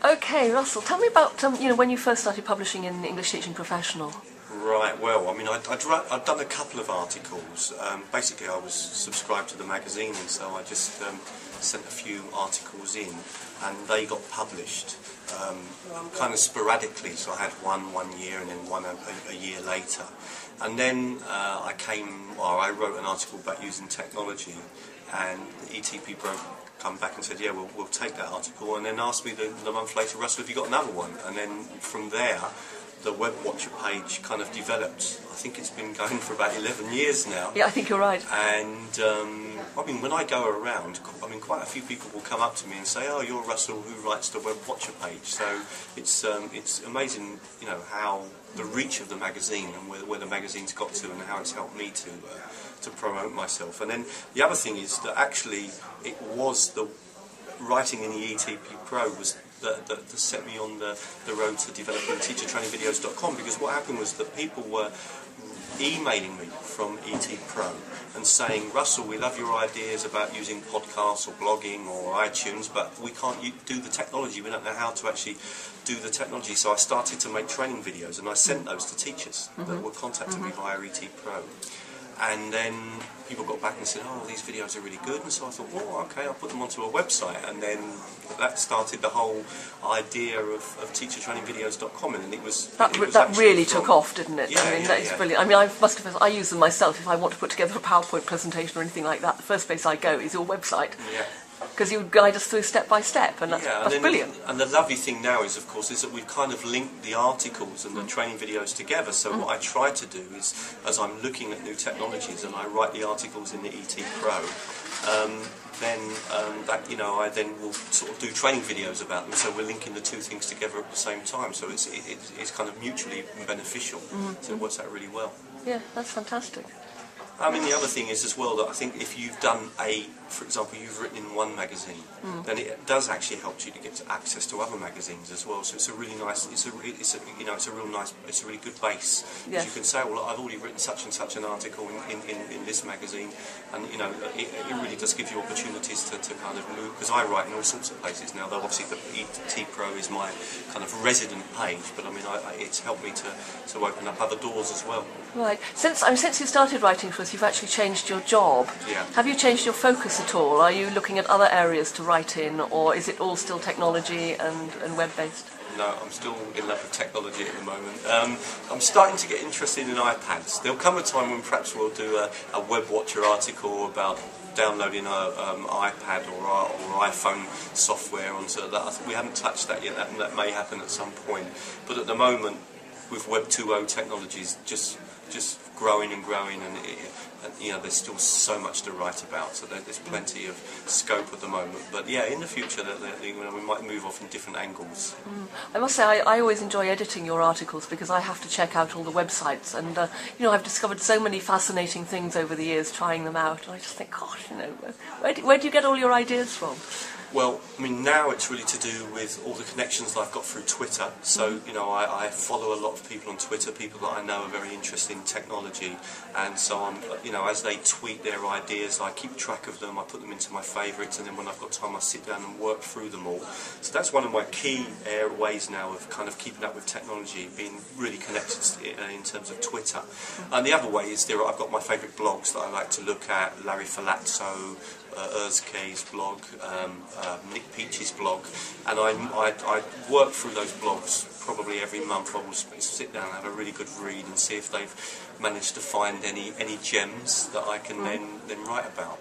Okay, Russell, tell me about when you first started publishing in English Teaching Professional. Right, well, I mean, I'd done a couple of articles. Basically, I was subscribed to the magazine, and so I just sent a few articles in, and they got published kind of sporadically. So I had one year, and then one a year later. And then I wrote an article about using technology, and the ETP broke come back and said, yeah, we'll take that article, and then asked me the month later, Russell, have you got another one? And then from there, the Webwatcher page kind of developed. I think it's been going for about 11 years now. Yeah, I think you're right. And I mean, when I go around, I mean, quite a few people will come up to me and say, oh, you're Russell who writes the Webwatcher page. So it's amazing, you know, how the reach of the magazine and where the magazine's got to, and how it's helped me to promote myself. And then the other thing is that actually it was the writing in the ETP Pro was that set me on the road to developing teachertrainingvideos.com, because what happened was that people were emailing me from ET Pro and saying, Russell, we love your ideas about using podcasts or blogging or iTunes, but we can't do the technology, we don't know how to actually do the technology. So I started to make training videos, and I sent those to teachers that were contacting me via ET Pro. And then people got back and said, oh, these videos are really good. And so I thought, well, okay, I'll put them onto a website. And then that started the whole idea of teachertrainingvideos.com. And it was that really took off, didn't it? Yeah, I mean, that is brilliant. I mean, I use them myself if I want to put together a PowerPoint presentation or anything like that. The first place I go is your website. Yeah. Because you guide us through step by step, and that's brilliant. And the lovely thing now is, of course, is that we've kind of linked the articles and the training videos together. So what I try to do is, as I'm looking at new technologies and I write the articles in the ET Pro, I then will sort of do training videos about them. So we're linking the two things together at the same time. So it's kind of mutually beneficial. So it works out really well. Yeah, that's fantastic. I mean, the other thing is as well that I think if you've done for example, you've written in one magazine, then it does actually help you to get access to other magazines as well. So it's a really nice, it's a really good base. Yes. You can say, well, I've already written such and such an article in this magazine, and you know, it really does give you opportunities to kind of move. Because I write in all sorts of places now. Though obviously the ET Pro is my kind of resident page, but I mean, it's helped me to open up other doors as well. Right. Since you started writing for us, you've actually changed your job. Yeah. Have you changed your focus at all? Are you looking at other areas to write in, or is it all still technology and web-based? No, I'm still in love with technology at the moment. I'm starting to get interested in iPads. There'll come a time when perhaps we'll do a Webwatcher article about downloading an iPad or iPhone software onto that. We haven't touched that yet. That may happen at some point. But at the moment, with Web 2.0 technologies just growing and growing, and you know, there's still so much to write about, so there's plenty of scope at the moment. But yeah, in the future we might move off in different angles. I must say I always enjoy editing your articles, because I have to check out all the websites, and you know, I've discovered so many fascinating things over the years trying them out, and I just think, gosh, you know, where do you get all your ideas from? Well, I mean, now it's really to do with all the connections that I've got through Twitter. So, you know, I follow a lot of people on Twitter, people that I know are very interested in technology, and so I'm, you know, as they tweet their ideas, I keep track of them, I put them into my favourites, and then when I've got time, I sit down and work through them all. So that's one of my key ways now of kind of keeping up with technology, being really connected in terms of Twitter. And the other way is I've got my favourite blogs that I like to look at, Larry Falazzo, Erzke's blog, Nick Peach's blog, and I work through those blogs probably every month. I will sit down and have a really good read and see if they've managed to find any gems that I can then write about.